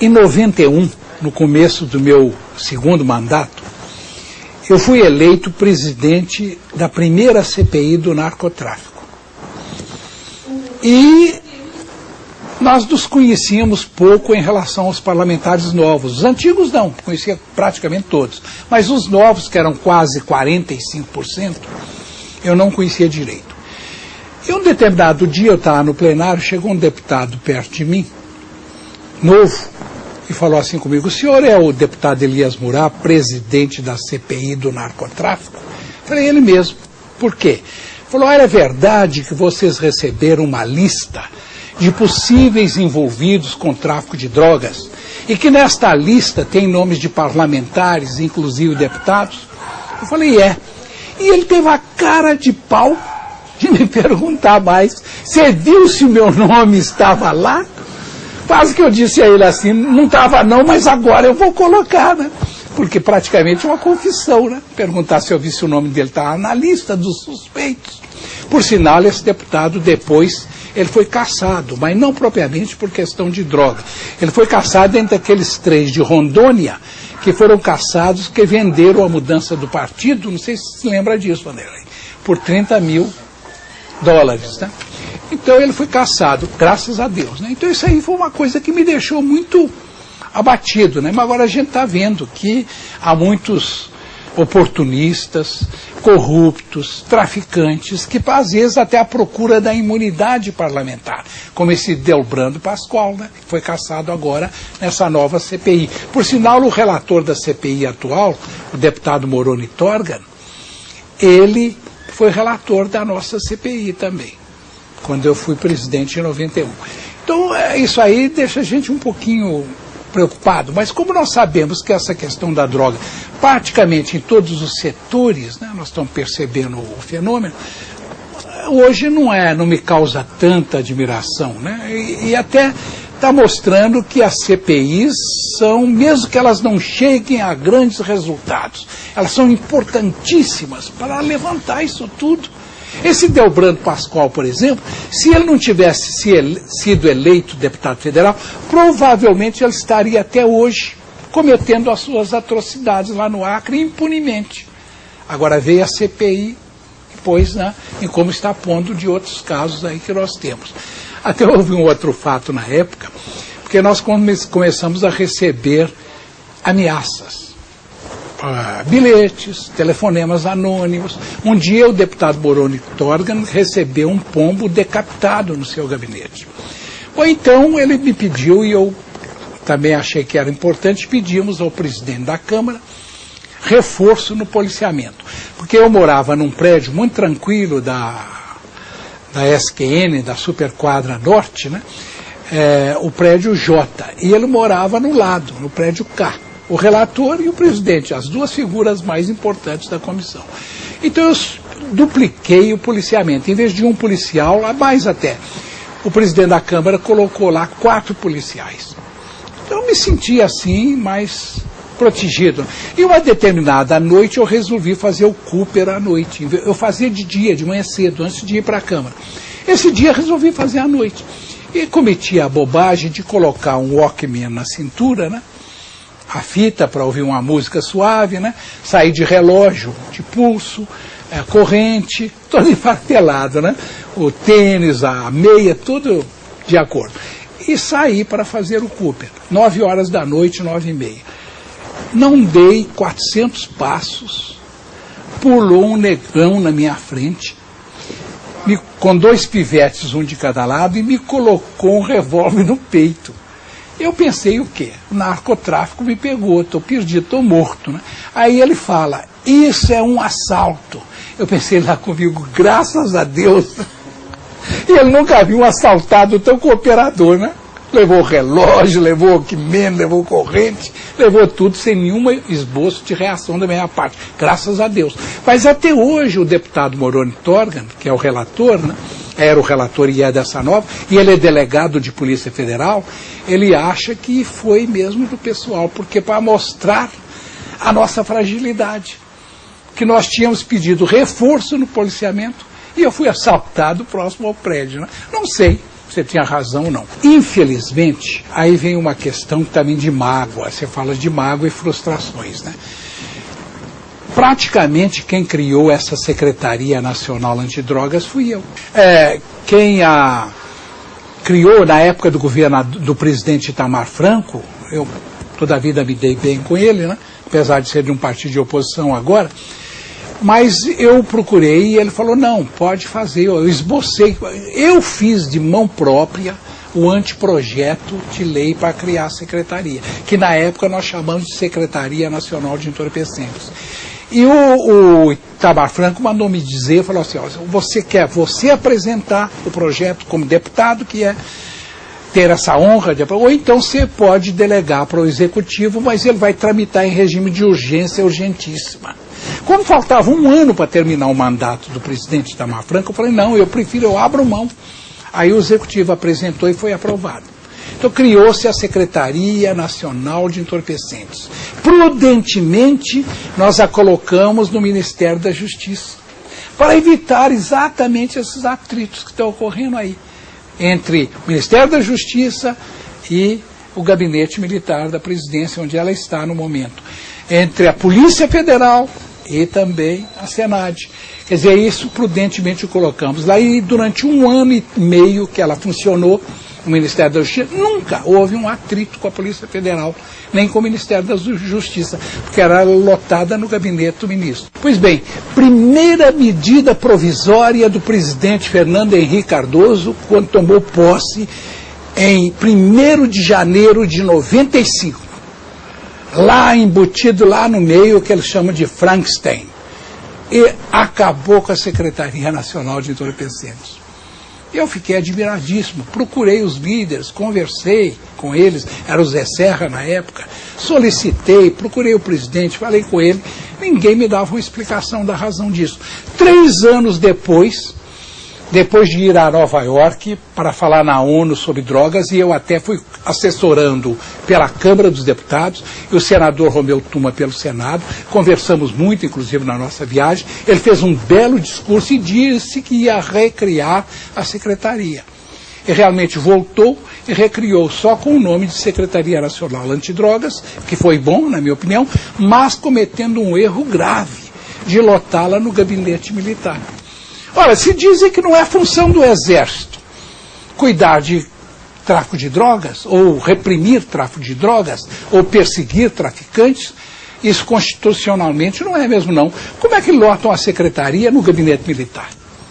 Em 91, no começo do meu segundo mandato, eu fui eleito presidente da primeira CPI do narcotráfico. E nós nos conhecíamos pouco em relação aos parlamentares novos. Os antigos não, conhecia praticamente todos. Mas os novos, que eram quase 45%, eu não conhecia direito. E um determinado dia eu estava no plenário, chegou um deputado perto de mim, novo, e falou assim comigo: o senhor é o deputado Elias Murá, presidente da CPI do narcotráfico? Eu falei: ele mesmo. Por quê? Falou: é verdade que vocês receberam uma lista de possíveis envolvidos com tráfico de drogas e que nesta lista tem nomes de parlamentares, inclusive deputados? Eu falei: é. E ele teve a cara de pau de me perguntar mais: você viu se o meu nome estava lá? Quase que eu disse a ele assim: não estava não, mas agora eu vou colocar, né? Porque praticamente é uma confissão, né? Perguntar se eu vi se o nome dele estava na lista dos suspeitos. Por sinal, esse deputado depois, ele foi cassado, mas não propriamente por questão de droga. Ele foi cassado entre aqueles 3 de Rondônia, que foram caçados, que venderam a mudança do partido, não sei se se lembra disso, Vanderlei, por $30 mil, né? Então ele foi cassado, graças a Deus, né? Então isso aí foi uma coisa que me deixou muito abatido, né? Mas agora a gente está vendo que há muitos oportunistas, corruptos, traficantes, que às vezes até à procura da imunidade parlamentar, como esse Delbrando Pascoal, né? Que foi cassado agora nessa nova CPI. Por sinal, o relator da CPI atual, o deputado Moroni Torgan, ele foi relator da nossa CPI também, quando eu fui presidente em 91. Então, isso aí deixa a gente um pouquinho preocupado, mas como nós sabemos que essa questão da droga, praticamente em todos os setores, né, nós estamos percebendo o fenômeno, hoje não me causa tanta admiração, né, e até está mostrando que as CPIs são, mesmo que elas não cheguem a grandes resultados, elas são importantíssimas para levantar isso tudo. Esse Delbrando Pascoal, por exemplo, se ele não tivesse sido eleito deputado federal, provavelmente ele estaria até hoje cometendo as suas atrocidades lá no Acre impunemente. Agora veio a CPI, pois, né, em como está pondo de outros casos aí que nós temos. Até houve um outro fato na época, porque nós começamos a receber ameaças. Bilhetes, telefonemas anônimos. Um dia o deputado Moroni Torgan recebeu um pombo decapitado no seu gabinete. Ou então ele me pediu, e eu também achei que era importante, pedimos ao presidente da Câmara reforço no policiamento. Porque eu morava num prédio muito tranquilo da SQN, da Superquadra Norte, né? O prédio J, e ele morava no lado, no prédio K. O relator e o presidente, as duas figuras mais importantes da comissão. Então eu dupliquei o policiamento. Em vez de um policial, lá mais até, o presidente da Câmara colocou lá 4 policiais. Então eu me senti assim, mais protegido. E uma determinada noite eu resolvi fazer o Cooper à noite. Eu fazia de dia, de manhã cedo, antes de ir para a Câmara. Esse dia eu resolvi fazer à noite. E cometi a bobagem de colocar um Walkman na cintura, né? A fita para ouvir uma música suave, né? Sair de relógio, de pulso, corrente, todo enfartelado, né? O tênis, a meia, tudo de acordo. E saí para fazer o Cooper, 9 horas da noite, 9h30. Não dei 400 passos, pulou um negão na minha frente, com 2 pivetes, um de cada lado, e me colocou um revólver no peito. Eu pensei o quê? O narcotráfico me pegou, estou perdido, estou morto, né? Aí ele fala: isso é um assalto. Eu pensei lá comigo: graças a Deus. E ele nunca viu um assaltado tão cooperador, né? Levou relógio, levou Walkman, levou corrente, levou tudo sem nenhum esboço de reação da minha parte. Graças a Deus. Mas até hoje o deputado Moroni Torgan, que é o relator, né? Era o relator e é dessa nova, e ele é delegado de Polícia Federal, ele acha que foi mesmo do pessoal, porque para mostrar a nossa fragilidade, que nós tínhamos pedido reforço no policiamento, e eu fui assaltado próximo ao prédio, né? Não sei, você tinha razão ou não. Infelizmente, aí vem uma questão também de mágoa. Você fala de mágoa e frustrações, né? Praticamente quem criou essa Secretaria Nacional Antidrogas fui eu. Quem a criou na época do governo do presidente Itamar Franco, eu toda a vida me dei bem com ele, né? Apesar de ser de um partido de oposição agora, mas eu procurei e ele falou, não, pode fazer, eu esbocei, eu fiz de mão própria o anteprojeto de lei para criar a secretaria, que na época nós chamamos de Secretaria Nacional de Entorpecentes. E o Itamar Franco mandou me dizer, falou assim, ó, você apresentar o projeto como deputado, que é ter essa honra, ou então você pode delegar para o executivo, mas ele vai tramitar em regime de urgência urgentíssima. Como faltava um ano para terminar o mandato do presidente Itamar Franco, eu falei, não, eu abro mão. Aí o executivo apresentou e foi aprovado. Então criou-se a Secretaria Nacional de Entorpecentes. Prudentemente, nós a colocamos no Ministério da Justiça, para evitar exatamente esses atritos que estão ocorrendo aí, entre o Ministério da Justiça e o Gabinete Militar da Presidência, onde ela está no momento, entre a Polícia Federal e também a Senad. Quer dizer, isso prudentemente colocamos lá, e durante 1 ano e meio que ela funcionou, o Ministério da Justiça, nunca houve um atrito com a Polícia Federal, nem com o Ministério da Justiça, porque era lotada no gabinete do ministro. Pois bem, primeira medida provisória do presidente Fernando Henrique Cardoso, quando tomou posse em 1º de janeiro de 95, lá embutido lá no meio, que eles chamam de Frankenstein, e acabou com a Secretaria Nacional de Entorpecentes. Eu fiquei admiradíssimo, procurei os líderes, conversei com eles, era o Zé Serra na época, solicitei, procurei o presidente, falei com ele, ninguém me dava uma explicação da razão disso. 3 anos depois de ir a Nova York para falar na ONU sobre drogas, e eu até fui assessorando pela Câmara dos Deputados, e o senador Romeu Tuma pelo Senado, conversamos muito, inclusive na nossa viagem, ele fez um belo discurso e disse que ia recriar a secretaria. E realmente voltou e recriou, só com o nome de Secretaria Nacional Antidrogas, que foi bom, na minha opinião, mas cometendo um erro grave de lotá-la no gabinete militar. Ora, se dizem que não é função do Exército cuidar de tráfico de drogas, ou reprimir tráfico de drogas, ou perseguir traficantes, isso constitucionalmente não é mesmo não. Como é que lotam a secretaria no gabinete militar?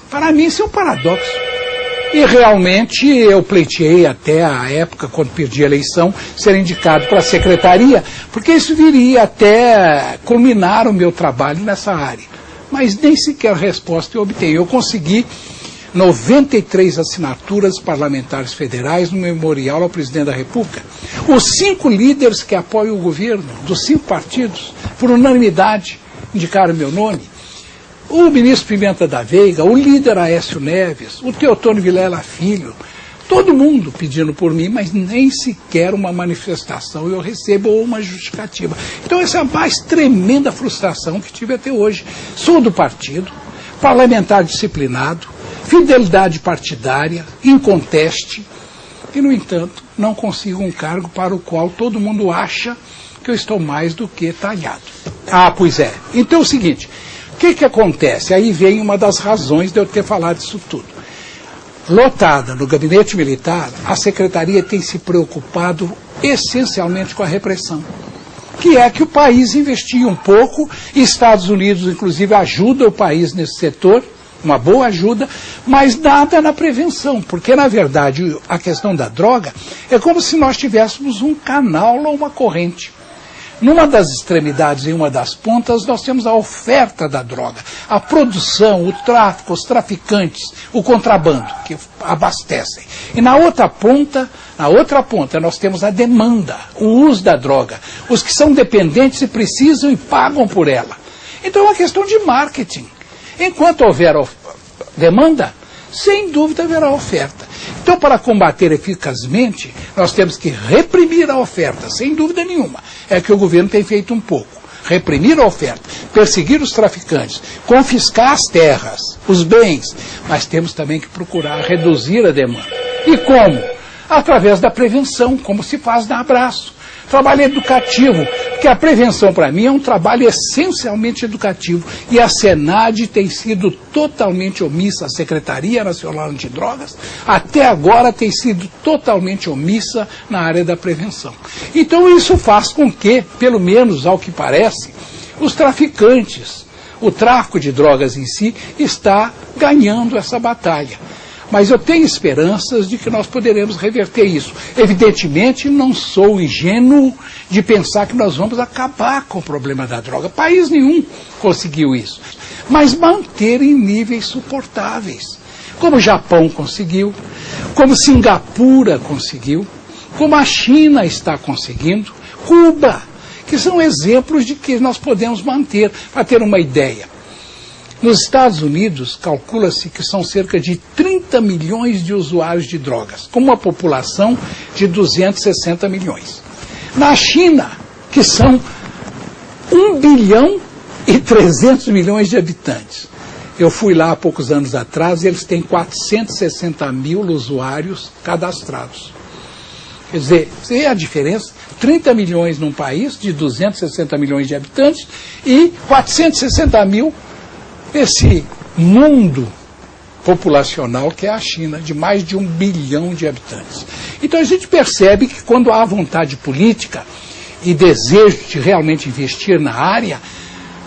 Para mim isso é um paradoxo. E realmente eu pleiteei até a época, quando perdi a eleição, ser indicado para a secretaria, porque isso viria até culminar o meu trabalho nessa área. Mas nem sequer resposta eu obtenho. Eu consegui 93 assinaturas parlamentares federais no memorial ao presidente da República. Os 5 líderes que apoiam o governo, dos 5 partidos, por unanimidade, indicaram meu nome. O ministro Pimenta da Veiga, o líder Aécio Neves, o Teotônio Vilela Filho, todo mundo pedindo por mim, mas nem sequer uma manifestação eu recebo ou uma justificativa. Então essa é a mais tremenda frustração que tive até hoje. Sou do partido, parlamentar disciplinado, fidelidade partidária, inconteste, e no entanto não consigo um cargo para o qual todo mundo acha que eu estou mais do que talhado. Ah, pois é. Então é o seguinte, o que acontece? Aí vem uma das razões de eu ter falado isso tudo. Lotada no gabinete militar, a secretaria tem se preocupado essencialmente com a repressão, que é que o país investia um pouco, e Estados Unidos inclusive ajuda o país nesse setor, uma boa ajuda, mas nada na prevenção, porque na verdade a questão da droga é como se nós tivéssemos um canal ou uma corrente. Numa das extremidades, em uma das pontas, nós temos a oferta da droga, a produção, o tráfico, os traficantes, o contrabando, que abastecem. E na outra ponta, nós temos a demanda, o uso da droga, os que são dependentes e precisam e pagam por ela. Então é uma questão de marketing. Enquanto houver demanda, sem dúvida haverá oferta. Então, para combater eficazmente, nós temos que reprimir a oferta, sem dúvida nenhuma. É que o governo tem feito um pouco. Reprimir a oferta, perseguir os traficantes, confiscar as terras, os bens, mas temos também que procurar reduzir a demanda. E como? Através da prevenção, como se faz na Abraço. Trabalho educativo, porque a prevenção para mim é um trabalho essencialmente educativo. E a SENAD tem sido totalmente omissa, a Secretaria Nacional Antidrogas, até agora tem sido totalmente omissa na área da prevenção. Então isso faz com que, pelo menos ao que parece, os traficantes, o tráfico de drogas em si, está ganhando essa batalha. Mas eu tenho esperanças de que nós poderemos reverter isso. Evidentemente, não sou ingênuo de pensar que nós vamos acabar com o problema da droga. País nenhum conseguiu isso. Mas manter em níveis suportáveis. Como o Japão conseguiu, como Singapura conseguiu, como a China está conseguindo, Cuba, que são exemplos de que nós podemos manter. Para ter uma ideia, nos Estados Unidos, calcula-se que são cerca de 30 milhões de usuários de drogas, com uma população de 260 milhões. Na China, que são 1 bilhão e 300 milhões de habitantes. Eu fui lá há poucos anos atrás e eles têm 460 mil usuários cadastrados. Quer dizer, você vê a diferença? 30 milhões num país de 260 milhões de habitantes e 460 mil esse mundo populacional que é a China, de mais de 1 bilhão de habitantes. Então a gente percebe que quando há vontade política e desejo de realmente investir na área,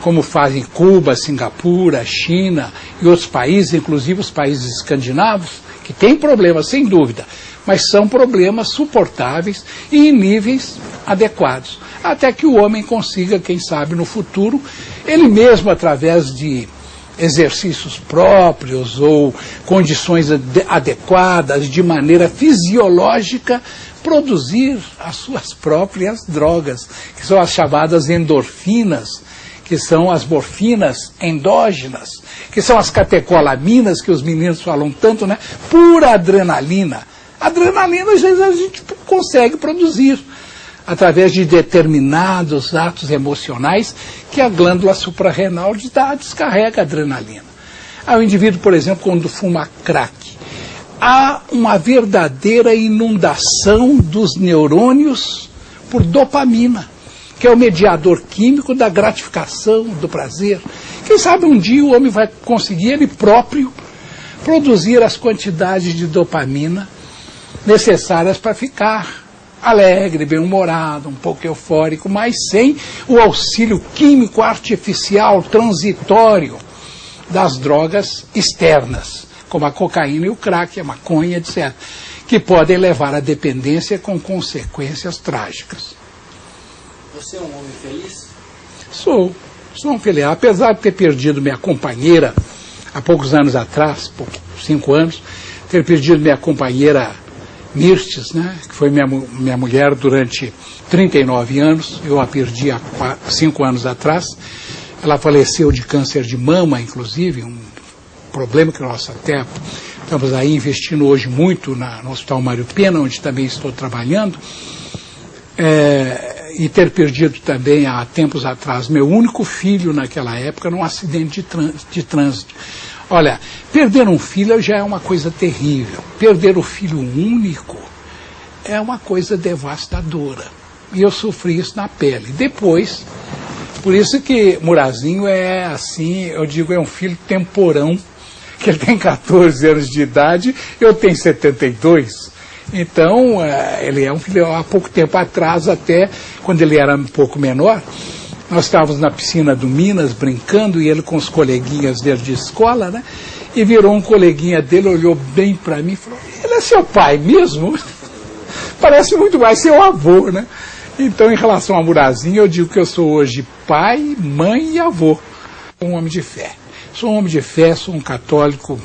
como fazem Cuba, Singapura, China e outros países, inclusive os países escandinavos, que têm problemas, sem dúvida, mas são problemas suportáveis e em níveis adequados. Até que o homem consiga, quem sabe no futuro, ele mesmo através de exercícios próprios ou condições adequadas, de maneira fisiológica, produzir as suas próprias drogas, que são as chamadas endorfinas, que são as morfinas endógenas, que são as catecolaminas que os meninos falam tanto, né? Pura adrenalina. Adrenalina, às vezes, a gente consegue produzir através de determinados atos emocionais que a glândula suprarrenal descarrega a adrenalina. O indivíduo, por exemplo, quando fuma crack, há uma verdadeira inundação dos neurônios por dopamina, que é o mediador químico da gratificação, do prazer. Quem sabe um dia o homem vai conseguir ele próprio produzir as quantidades de dopamina necessárias para ficar alegre, bem-humorado, um pouco eufórico, mas sem o auxílio químico artificial, transitório das drogas externas, como a cocaína e o crack, a maconha, etc., que podem levar à dependência com consequências trágicas. Você é um homem feliz? Sou um feliz. Apesar de ter perdido minha companheira há poucos anos atrás, 5 anos, ter perdido minha companheira Mirtes, né, que foi minha mulher durante 39 anos, eu a perdi há 5 anos atrás. Ela faleceu de câncer de mama, inclusive, um problema que nós até estamos aí investindo hoje muito no Hospital Mário Pena, onde também estou trabalhando, e ter perdido também há tempos atrás meu único filho naquela época num acidente de trânsito. Olha, perder um filho já é uma coisa terrível. Perder o filho único é uma coisa devastadora. E eu sofri isso na pele. Depois, por isso que Murazinho é assim, eu digo, é um filho temporão, que ele tem 14 anos de idade, eu tenho 72. Então, ele é um filho, há pouco tempo atrás, até quando ele era um pouco menor, nós estávamos na piscina do Minas, brincando, e ele com os coleguinhas dele de escola, né? E virou um coleguinha dele, olhou bem para mim e falou, ele é seu pai mesmo? Parece muito mais seu avô, né? Então, em relação a Murazinho, eu digo que eu sou hoje pai, mãe e avô. Sou um homem de fé. Sou um homem de fé, sou um católico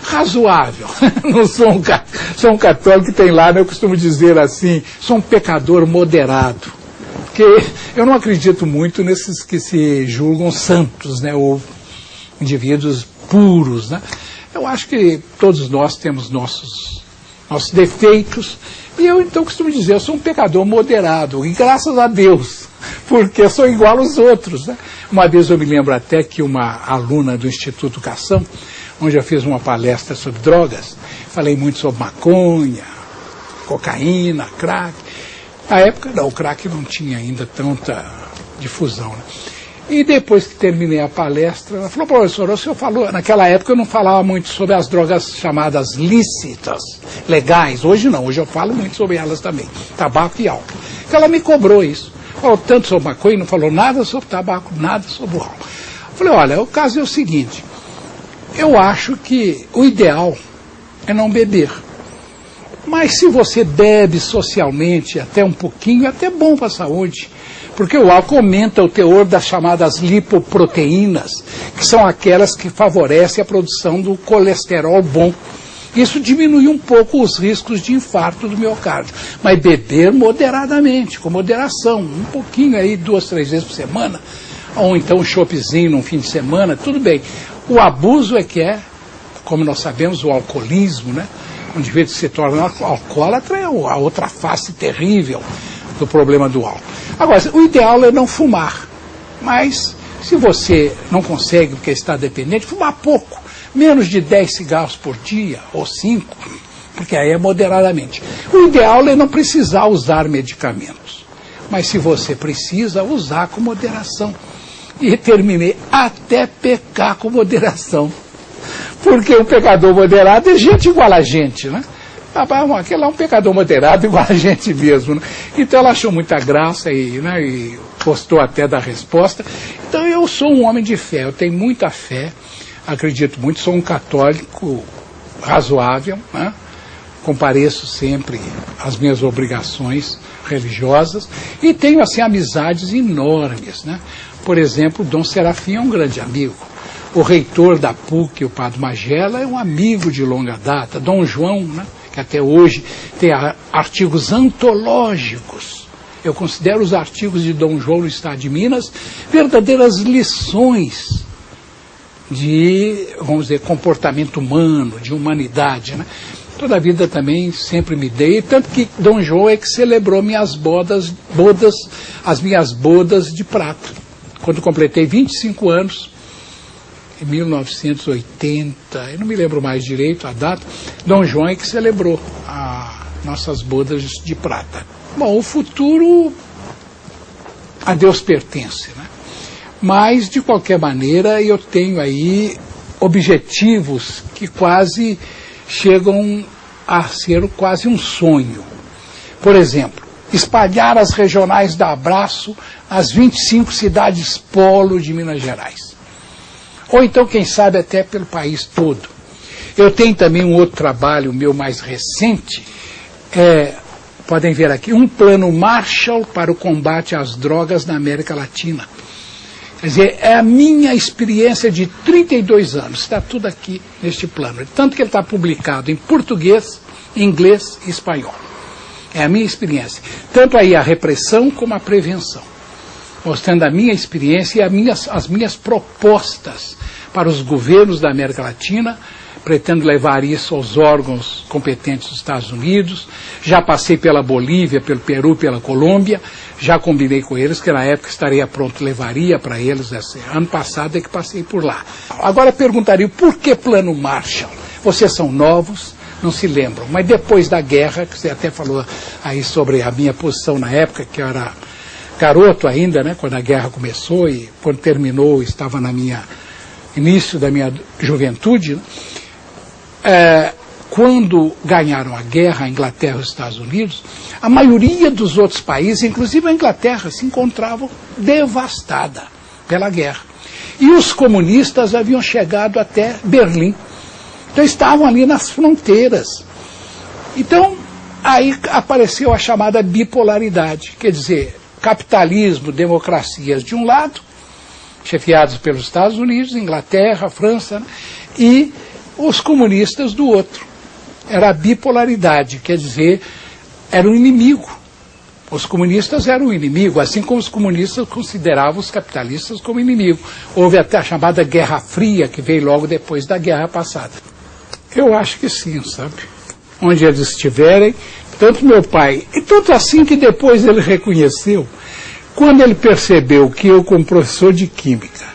razoável. Não sou um católico que tem lá, né? Eu costumo dizer assim, sou um pecador moderado. Porque eu não acredito muito nesses que se julgam santos, né, ou indivíduos puros, né? Eu acho que todos nós temos nossos defeitos, e eu então costumo dizer, eu sou um pecador moderado, e graças a Deus, porque eu sou igual aos outros, né? Uma vez eu me lembro até que uma aluna do Instituto Educação, onde eu fiz uma palestra sobre drogas, falei muito sobre maconha, cocaína, crack. Na época, não, o crack não tinha ainda tanta difusão, né? E depois que terminei a palestra, ela falou, professor, o senhor falou, naquela época eu não falava muito sobre as drogas chamadas lícitas, legais, hoje não, hoje eu falo muito sobre elas também, tabaco e álcool. Então ela me cobrou isso, falou tanto sobre maconha, não falou nada sobre tabaco, nada sobre o álcool. Eu falei, olha, o caso é o seguinte, eu acho que o ideal é não beber. Mas se você bebe socialmente até um pouquinho, é até bom para a saúde. Porque o álcool aumenta o teor das chamadas lipoproteínas, que são aquelas que favorecem a produção do colesterol bom. Isso diminui um pouco os riscos de infarto do miocárdio. Mas beber moderadamente, com moderação, um pouquinho aí, 2, 3 vezes por semana, ou então um choppzinho num fim de semana, tudo bem. O abuso é que é, como nós sabemos, o alcoolismo, né? Onde vez que se torna alcoólatra é a outra face terrível do problema do álcool. Agora, o ideal é não fumar, mas se você não consegue porque está dependente, fumar pouco, menos de 10 cigarros por dia, ou 5, porque aí é moderadamente. O ideal é não precisar usar medicamentos, mas se você precisa, usar com moderação. E terminei até pecar com moderação, porque um pecador moderado é gente igual a gente, né? Aquele é um pecador moderado igual a gente mesmo, né? Então ela achou muita graça e gostou até da resposta. Então eu sou um homem de fé, eu tenho muita fé, acredito muito, sou um católico razoável, né? Compareço sempre às minhas obrigações religiosas e tenho assim amizades enormes, né? Por exemplo, Dom Serafim é um grande amigo. O reitor da PUC, o Padre Magela, é um amigo de longa data. Dom João, né? Que até hoje tem artigos antológicos. Eu considero os artigos de Dom João no Estado de Minas verdadeiras lições de, vamos dizer, comportamento humano, de humanidade, né? Toda a vida também sempre me dei, tanto que Dom João é que celebrou as minhas bodas de prata. Quando completei 25 anos, em 1980, eu não me lembro mais direito a data, Dom João é que celebrou as nossas bodas de prata. Bom, o futuro a Deus pertence, né? Mas, de qualquer maneira, eu tenho aí objetivos que quase chegam a ser quase um sonho. Por exemplo, espalhar as regionais da Abraço nas 25 cidades polo de Minas Gerais. Ou então, quem sabe, até pelo país todo. Eu tenho também um outro trabalho meu mais recente, podem ver aqui, um plano Marshall para o combate às drogas na América Latina. Quer dizer, é a minha experiência de 32 anos, está tudo aqui neste plano. Tanto que ele está publicado em português, inglês e espanhol. É a minha experiência. Tanto aí a repressão como a prevenção. Mostrando a minha experiência e as minhas propostas para os governos da América Latina. Pretendo levar isso aos órgãos competentes dos Estados Unidos. Já passei pela Bolívia, pelo Peru, pela Colômbia. Já combinei com eles que na época estaria pronto, levaria para eles. Ano passado é que passei por lá. Agora perguntaria, por que plano Marshall? Vocês são novos, não se lembram. Mas depois da guerra, que você até falou aí sobre a minha posição na época, que eu era garoto ainda, né, quando a guerra começou e quando terminou, estava início da minha juventude, né? Quando ganharam a guerra, a Inglaterra e os Estados Unidos, a maioria dos outros países, inclusive a Inglaterra, se encontravam devastada pela guerra. E os comunistas haviam chegado até Berlim. Então estavam ali nas fronteiras. Então, aí apareceu a chamada bipolaridade, quer dizer, capitalismo, democracias de um lado, chefiados pelos Estados Unidos, Inglaterra, França, né? E os comunistas do outro. Era a bipolaridade, quer dizer, era um inimigo. Os comunistas eram um inimigo, assim como os comunistas consideravam os capitalistas como inimigo. Houve até a chamada Guerra Fria, que veio logo depois da guerra passada. Eu acho que sim, sabe? Onde eles estiverem, tanto meu pai, e tanto assim que depois ele reconheceu, quando ele percebeu que eu, como professor de Química,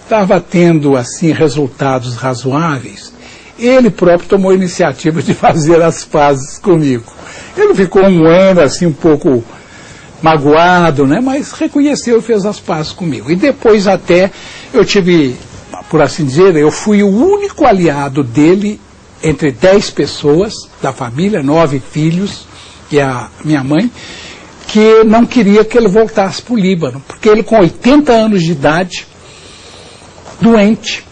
estava tendo, assim, resultados razoáveis, ele próprio tomou a iniciativa de fazer as pazes comigo. Ele ficou um ano assim um pouco magoado, né? Mas reconheceu e fez as pazes comigo. E depois até eu tive, por assim dizer, eu fui o único aliado dele entre 10 pessoas da família, 9 filhos, e a minha mãe, que não queria que ele voltasse para o Líbano, porque ele com 80 anos de idade, doente,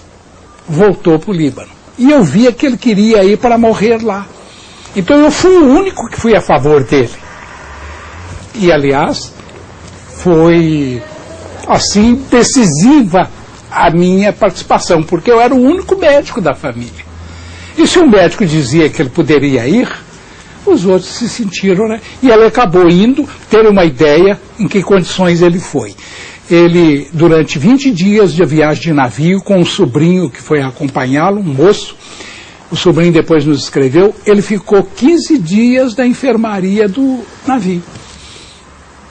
voltou para o Líbano. E eu via que ele queria ir para morrer lá. Então eu fui o único que fui a favor dele. E, aliás, foi, assim, decisiva a minha participação, porque eu era o único médico da família. E se um médico dizia que ele poderia ir, os outros se sentiram, né? E ele acabou indo, ter uma ideia em que condições ele foi. Ele, durante 20 dias de viagem de navio, com um sobrinho que foi acompanhá-lo, um moço, o sobrinho depois nos escreveu, ele ficou 15 dias na enfermaria do navio.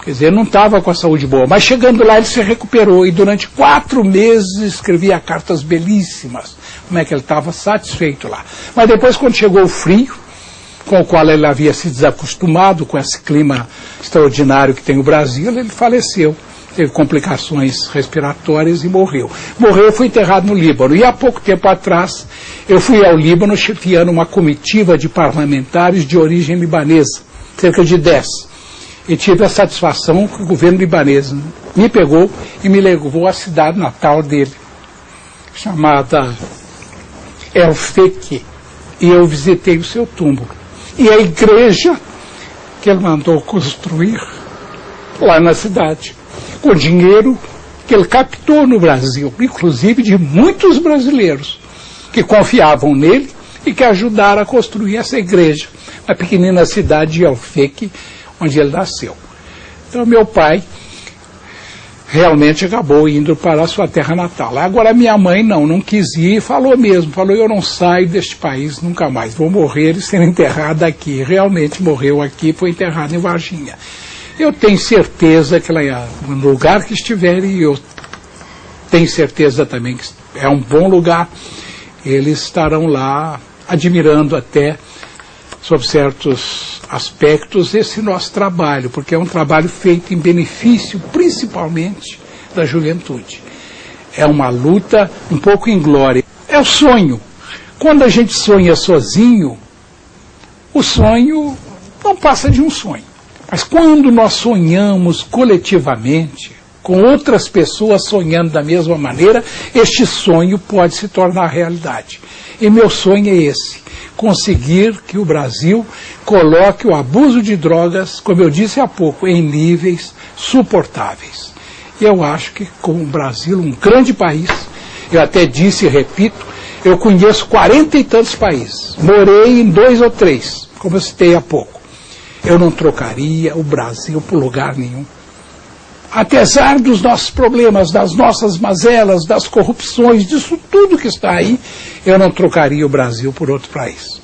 Quer dizer, não estava com a saúde boa, mas chegando lá ele se recuperou e durante 4 meses escrevia cartas belíssimas, como é que ele estava satisfeito lá. Mas depois, quando chegou o frio, com o qual ele havia se desacostumado com esse clima extraordinário que tem o Brasil, ele faleceu. Teve complicações respiratórias e morreu. Morreu e foi enterrado no Líbano. E há pouco tempo atrás, eu fui ao Líbano chefiando uma comitiva de parlamentares de origem libanesa, cerca de 10. E tive a satisfação que o governo libanês me pegou e me levou à cidade natal dele, chamada El Feki. E eu visitei o seu túmulo. E a igreja que ele mandou construir lá na cidade, com dinheiro que ele captou no Brasil, inclusive de muitos brasileiros que confiavam nele e que ajudaram a construir essa igreja, na pequenina cidade de El Feki, onde ele nasceu. Então meu pai realmente acabou indo para a sua terra natal. Agora minha mãe não quis ir, falou mesmo, eu não saio deste país nunca mais, vou morrer e ser enterrada aqui. Realmente morreu aqui, foi enterrada em Varginha. Eu tenho certeza que ela, no lugar que estiver, e eu tenho certeza também que é um bom lugar, eles estarão lá admirando até, sob certos aspectos, esse nosso trabalho, porque é um trabalho feito em benefício, principalmente, da juventude. É uma luta um pouco inglória. É o sonho. Quando a gente sonha sozinho, o sonho não passa de um sonho. Mas quando nós sonhamos coletivamente, com outras pessoas sonhando da mesma maneira, este sonho pode se tornar realidade. E meu sonho é esse, conseguir que o Brasil coloque o abuso de drogas, como eu disse há pouco, em níveis suportáveis. E eu acho que com o Brasil, um grande país, eu até disse e repito, eu conheço 40 e tantos países, morei em 2 ou 3, como eu citei há pouco. Eu não trocaria o Brasil por lugar nenhum. Apesar dos nossos problemas, das nossas mazelas, das corrupções, disso tudo que está aí, eu não trocaria o Brasil por outro país.